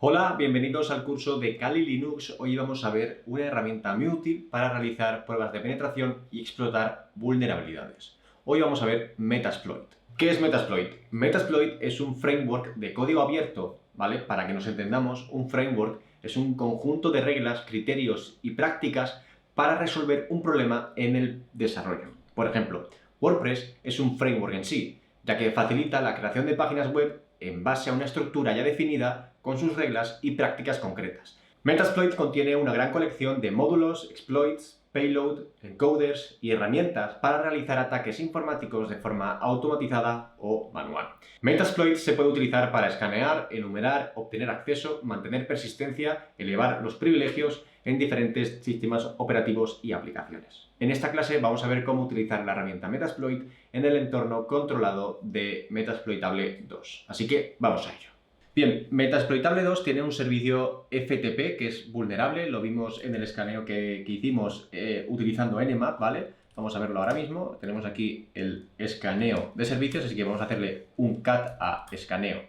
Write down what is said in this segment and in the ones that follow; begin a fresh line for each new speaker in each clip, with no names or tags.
Hola, bienvenidos al curso de Kali Linux. Hoy vamos a ver una herramienta muy útil para realizar pruebas de penetración y explotar vulnerabilidades. Hoy vamos a ver Metasploit. ¿Qué es Metasploit? Metasploit es un framework de código abierto, ¿vale? Para que nos entendamos, un framework es un conjunto de reglas, criterios y prácticas para resolver un problema en el desarrollo. Por ejemplo, WordPress es un framework en sí, ya que facilita la creación de páginas web en base a una estructura ya definida con sus reglas y prácticas concretas. Metasploit contiene una gran colección de módulos, exploits, payload, encoders y herramientas para realizar ataques informáticos de forma automatizada o manual. Metasploit se puede utilizar para escanear, enumerar, obtener acceso, mantener persistencia, elevar los privilegios en diferentes sistemas operativos y aplicaciones. En esta clase vamos a ver cómo utilizar la herramienta Metasploit en el entorno controlado de Metasploitable 2. Así que vamos a ello. Bien, Metasploitable 2 tiene un servicio FTP que es vulnerable, lo vimos en el escaneo que hicimos utilizando Nmap, ¿vale? Vamos a verlo ahora mismo. Tenemos aquí el escaneo de servicios, así que vamos a hacerle un cat a escaneo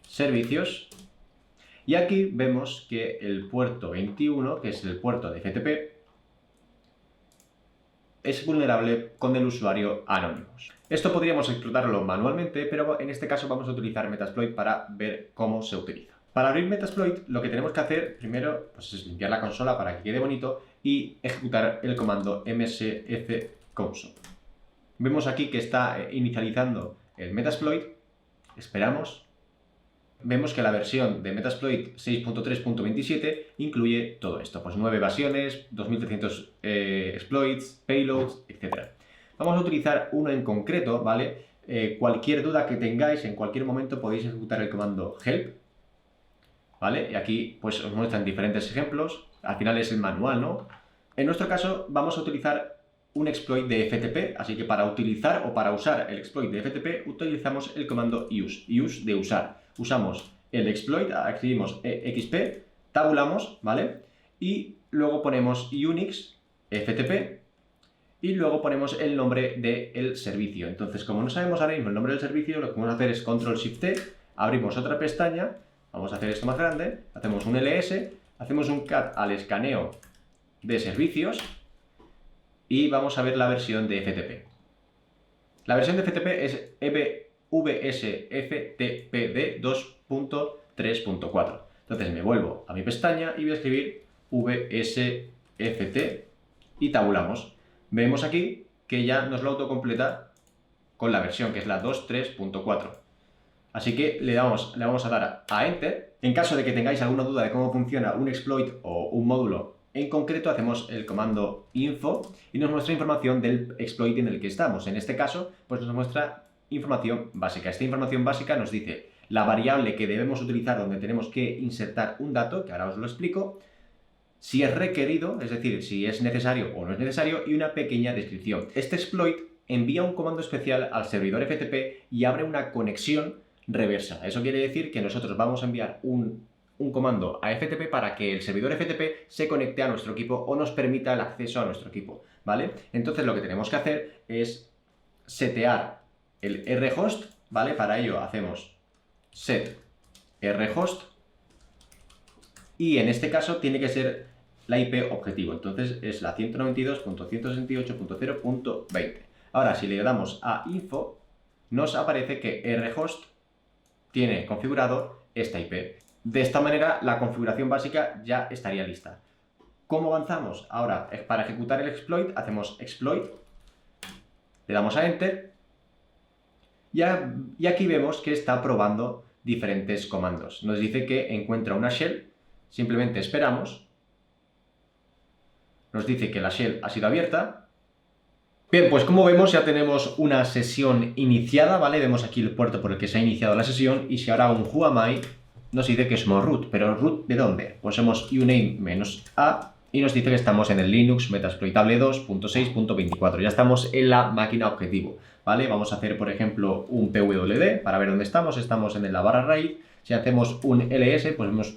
servicios. Y aquí vemos que el puerto 21, que es el puerto de FTP, es vulnerable con el usuario Anonymous. Esto podríamos explotarlo manualmente, pero en este caso vamos a utilizar Metasploit para ver cómo se utiliza. Para abrir Metasploit, lo que tenemos que hacer primero es limpiar la consola para que quede bonito y ejecutar el comando msfconsole. Vemos aquí que está inicializando el Metasploit. Esperamos. Vemos que la versión de Metasploit 6.3.27 incluye todo esto, pues 9 evasiones, 2300 exploits, payloads, etc. Vamos a utilizar uno en concreto, ¿vale? Cualquier duda que tengáis, en cualquier momento podéis ejecutar el comando help, ¿vale? Y aquí pues os muestran diferentes ejemplos, al final es el manual, ¿no? En nuestro caso vamos a utilizar un exploit de FTP, así que para utilizar o para usar el exploit de FTP utilizamos el comando use de usar. Usamos el exploit, escribimos exp, tabulamos, ¿vale? Y luego ponemos Unix FTP y luego ponemos el nombre del servicio. Entonces, como no sabemos ahora mismo el nombre del servicio, lo que vamos a hacer es Ctrl-Shift-T, abrimos otra pestaña, vamos a hacer esto más grande, hacemos un ls, hacemos un cat al escaneo de servicios y vamos a ver la versión de FTP. La versión de FTP es VSFTPD 2.3.4. Entonces me vuelvo a mi pestaña y voy a escribir VSFT y tabulamos. Vemos aquí que ya nos lo autocompleta con la versión, que es la 2.3.4. Así que le vamos a dar a Enter. En caso de que tengáis alguna duda de cómo funciona un exploit o un módulo en concreto, hacemos el comando info y nos muestra información del exploit en el que estamos. En este caso, pues nos muestra información básica. Esta información básica nos dice la variable que debemos utilizar donde tenemos que insertar un dato, que ahora os lo explico, si es requerido, es decir, si es necesario o no es necesario, y una pequeña descripción. Este exploit envía un comando especial al servidor FTP y abre una conexión reversa. Eso quiere decir que nosotros vamos a enviar un comando a FTP para que el servidor FTP se conecte a nuestro equipo o nos permita el acceso a nuestro equipo, ¿vale? Entonces lo que tenemos que hacer es setear el rhost, ¿vale? Para ello hacemos set rhost y en este caso tiene que ser la IP objetivo, entonces es la 192.168.0.20. Ahora si le damos a info nos aparece que rhost tiene configurado esta IP. De esta manera la configuración básica ya estaría lista. ¿Cómo avanzamos? Ahora, para ejecutar el exploit, hacemos exploit, le damos a Enter y aquí vemos que está probando diferentes comandos. Nos dice que encuentra una shell, simplemente esperamos, nos dice que la shell ha sido abierta. Bien, pues como vemos ya tenemos una sesión iniciada, ¿vale? Vemos aquí el puerto por el que se ha iniciado la sesión y si ahora hago un whoami nos dice que somos root, pero root ¿de dónde? Pues somos uname-a y nos dice que estamos en el Linux Metasploitable 2.6.24, ya estamos en la máquina objetivo, ¿vale? Vamos a hacer, por ejemplo, un pwd para ver dónde estamos en la barra raíz. Si hacemos un ls, pues vemos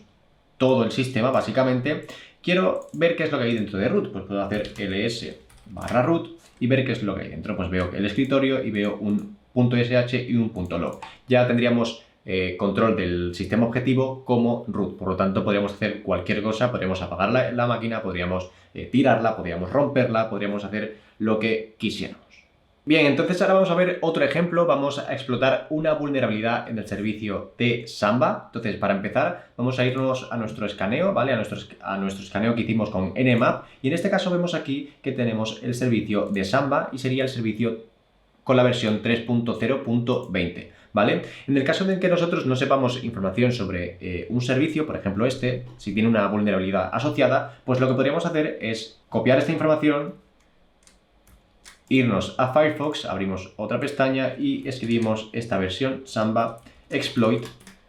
todo el sistema, básicamente. Quiero ver qué es lo que hay dentro de root, pues puedo hacer ls/root y ver qué es lo que hay dentro. Pues veo el escritorio y veo un .sh y un .log. Ya tendríamos control del sistema objetivo como root. Por lo tanto, podríamos hacer cualquier cosa, podríamos apagar la máquina, podríamos tirarla, podríamos romperla, podríamos hacer lo que quisiéramos. Bien, entonces ahora vamos a ver otro ejemplo. Vamos a explotar una vulnerabilidad en el servicio de Samba. Entonces, para empezar, vamos a irnos a nuestro escaneo, ¿vale? A nuestro escaneo que hicimos con Nmap. Y en este caso vemos aquí que tenemos el servicio de Samba y sería el servicio con la versión 3.0.20, ¿vale? En el caso de que nosotros no sepamos información sobre un servicio, por ejemplo si tiene una vulnerabilidad asociada, pues lo que podríamos hacer es copiar esta información, irnos a Firefox, abrimos otra pestaña y escribimos esta versión Samba exploit,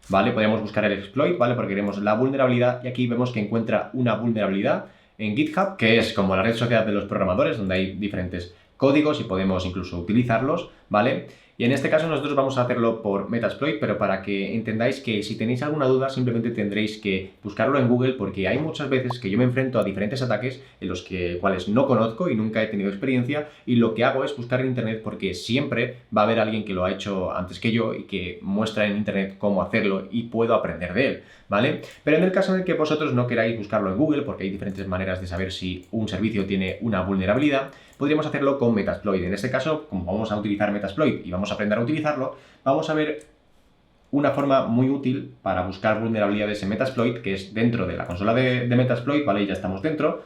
¿vale? Podríamos buscar el exploit, ¿vale? Porque queremos la vulnerabilidad y aquí vemos que encuentra una vulnerabilidad en GitHub, que es como la red social de los programadores, donde hay diferentes códigos y podemos incluso utilizarlos, ¿vale? Y en este caso nosotros vamos a hacerlo por Metasploit, pero para que entendáis que si tenéis alguna duda simplemente tendréis que buscarlo en Google, porque hay muchas veces que yo me enfrento a diferentes ataques en los cuales no conozco y nunca he tenido experiencia, y lo que hago es buscar en internet porque siempre va a haber alguien que lo ha hecho antes que yo y que muestra en internet cómo hacerlo y puedo aprender de él, ¿vale? Pero en el caso en el que vosotros no queráis buscarlo en Google, porque hay diferentes maneras de saber si un servicio tiene una vulnerabilidad, podríamos hacerlo con Metasploit. En este caso, como vamos a utilizar Metasploit y vamos a aprender a utilizarlo, vamos a ver una forma muy útil para buscar vulnerabilidades en Metasploit, que es dentro de la consola de Metasploit, ¿vale? Ya estamos dentro.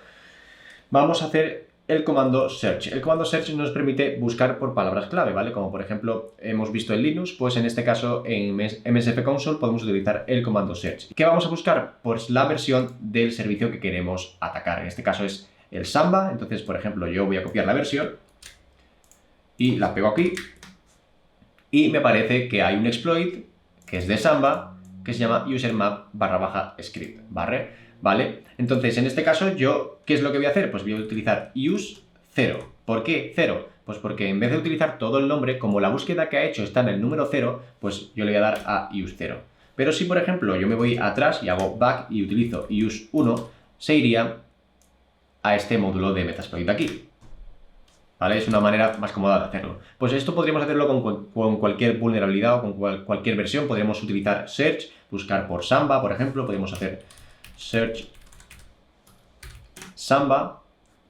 Vamos a hacer el comando search. El comando search nos permite buscar por palabras clave, ¿vale? Como por ejemplo hemos visto en Linux, pues en este caso en MSF Console podemos utilizar el comando search. ¿Qué vamos a buscar? Pues la versión del servicio que queremos atacar. En este caso es el Samba. Entonces, por ejemplo, yo voy a copiar la versión y la pego aquí y me parece que hay un exploit que es de Samba que se llama usermap/script, ¿vale? Entonces, en este caso, ¿qué es lo que voy a hacer? Pues voy a utilizar use 0. ¿Por qué 0? Pues porque en vez de utilizar todo el nombre, como la búsqueda que ha hecho está en el número 0, pues yo le voy a dar a use 0. Pero si, por ejemplo, yo me voy atrás y hago back y utilizo use 1, se iría a este módulo de Metasploit de aquí, ¿vale? Es una manera más cómoda de hacerlo. Pues esto podríamos hacerlo con cualquier vulnerabilidad o con cualquier versión. Podríamos utilizar search, buscar por Samba, por ejemplo. Podemos hacer search Samba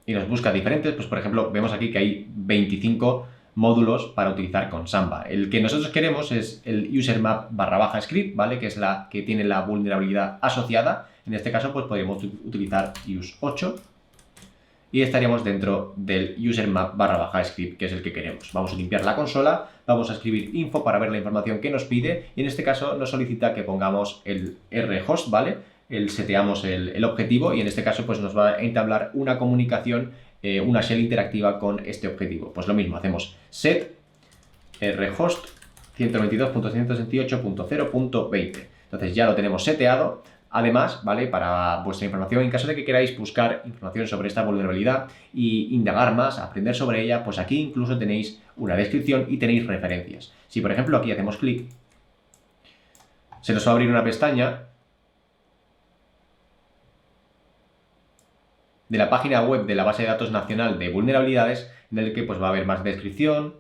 y nos busca diferentes. Pues por ejemplo, vemos aquí que hay 25 módulos para utilizar con Samba. El que nosotros queremos es el usermap/script, ¿vale? Que es la que tiene la vulnerabilidad asociada. En este caso, pues podríamos utilizar use 8 y estaríamos dentro del usermap/script, que es el que queremos. Vamos a limpiar la consola, vamos a escribir info para ver la información que nos pide y en este caso nos solicita que pongamos el rhost, ¿vale? Seteamos el objetivo y en este caso pues nos va a entablar una comunicación, una shell interactiva con este objetivo. Pues lo mismo, hacemos set rhost 192.168.0.20. Entonces ya lo tenemos seteado. Además, ¿vale? Para vuestra información, en caso de que queráis buscar información sobre esta vulnerabilidad y indagar más, aprender sobre ella, pues aquí incluso tenéis una descripción y tenéis referencias. Si por ejemplo aquí hacemos clic, se nos va a abrir una pestaña de la página web de la base de datos nacional de vulnerabilidades, en el que pues va a haber más descripción,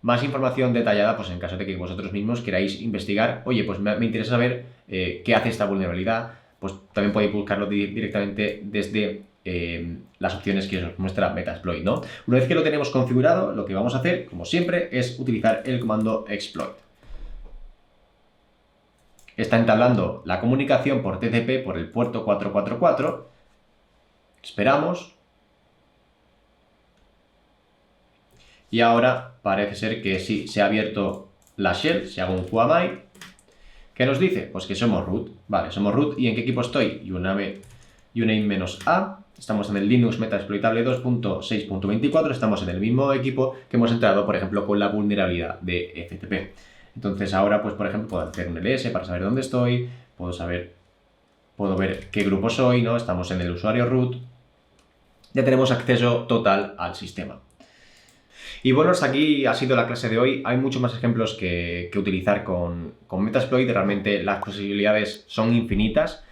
más información detallada, pues en caso de que vosotros mismos queráis investigar, oye, pues me interesa saber qué hace esta vulnerabilidad, pues también podéis buscarlo directamente desde las opciones que os muestra Metasploit, ¿no? Una vez que lo tenemos configurado, lo que vamos a hacer, como siempre, es utilizar el comando exploit. Está entablando la comunicación por TCP por el puerto 444. Esperamos. Y ahora parece ser que sí, se ha abierto la shell. Si hago un QAMI, ¿qué nos dice? Pues que somos root. Vale, somos root. ¿Y en qué equipo estoy? uname-a. Estamos en el Linux Metasploitable 2.6.24. Estamos en el mismo equipo que hemos entrado, por ejemplo, con la vulnerabilidad de FTP. Entonces ahora, pues por ejemplo, puedo hacer un ls para saber dónde estoy. Puedo ver qué grupo soy, ¿no? Estamos en el usuario root. Ya tenemos acceso total al sistema. Y bueno, hasta aquí ha sido la clase de hoy. Hay muchos más ejemplos que utilizar con Metasploit. Realmente las posibilidades son infinitas,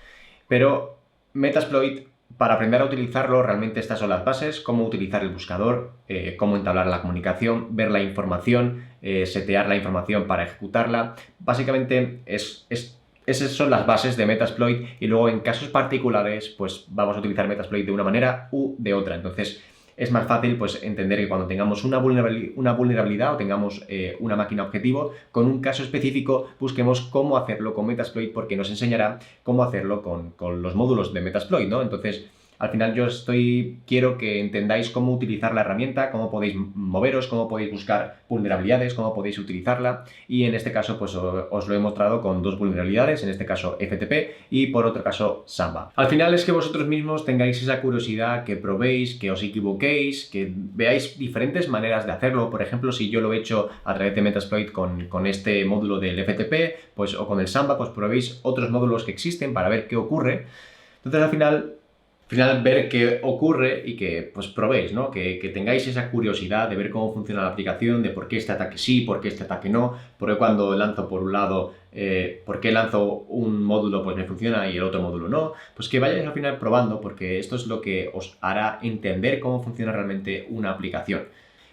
pero Metasploit Para aprender a utilizarlo, realmente estas son las bases: cómo utilizar el buscador, cómo entablar la comunicación, ver la información, setear la información para ejecutarla. Básicamente esas son las bases de Metasploit, y luego en casos particulares pues vamos a utilizar Metasploit de una manera u de otra. Entonces es más fácil pues entender que cuando tengamos una vulnerabilidad o tengamos una máquina objetivo con un caso específico, busquemos cómo hacerlo con Metasploit, porque nos enseñará cómo hacerlo con los módulos de Metasploit, ¿no? Entonces, al final quiero que entendáis cómo utilizar la herramienta, cómo podéis moveros, cómo podéis buscar vulnerabilidades, cómo podéis utilizarla, y en este caso pues os lo he mostrado con dos vulnerabilidades, en este caso FTP y por otro caso Samba. Al final es que vosotros mismos tengáis esa curiosidad, que probéis, que os equivoquéis, que veáis diferentes maneras de hacerlo. Por ejemplo, si yo lo he hecho a través de Metasploit con este módulo del FTP, pues, o con el Samba, pues probéis otros módulos que existen para ver qué ocurre. Entonces al final ver qué ocurre y que pues probéis, ¿no? Que tengáis esa curiosidad de ver cómo funciona la aplicación, de por qué este ataque sí, por qué este ataque no, por qué cuando lanzo por un lado, por qué lanzo un módulo pues me funciona y el otro módulo no. Pues que vayáis al final probando, porque esto es lo que os hará entender cómo funciona realmente una aplicación.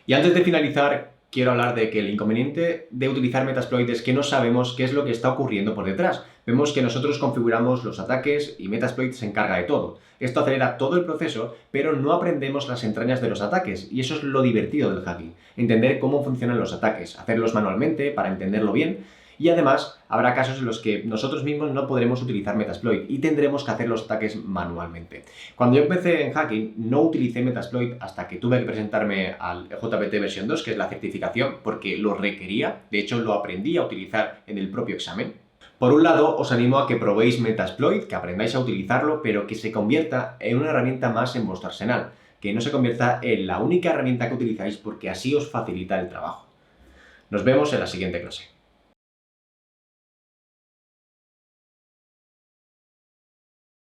Y antes de finalizar, quiero hablar de que el inconveniente de utilizar Metasploit es que no sabemos qué es lo que está ocurriendo por detrás. Vemos que nosotros configuramos los ataques y Metasploit se encarga de todo. Esto acelera todo el proceso, pero no aprendemos las entrañas de los ataques, y eso es lo divertido del hacking: entender cómo funcionan los ataques, hacerlos manualmente para entenderlo bien. Y además habrá casos en los que nosotros mismos no podremos utilizar Metasploit y tendremos que hacer los ataques manualmente. Cuando yo empecé en hacking no utilicé Metasploit hasta que tuve que presentarme al JPT versión 2, que es la certificación, porque lo requería. De hecho lo aprendí a utilizar en el propio examen. Por un lado, os animo a que probéis Metasploit, que aprendáis a utilizarlo, pero que se convierta en una herramienta más en vuestro arsenal, que no se convierta en la única herramienta que utilizáis, porque así os facilita el trabajo. Nos vemos en la siguiente clase.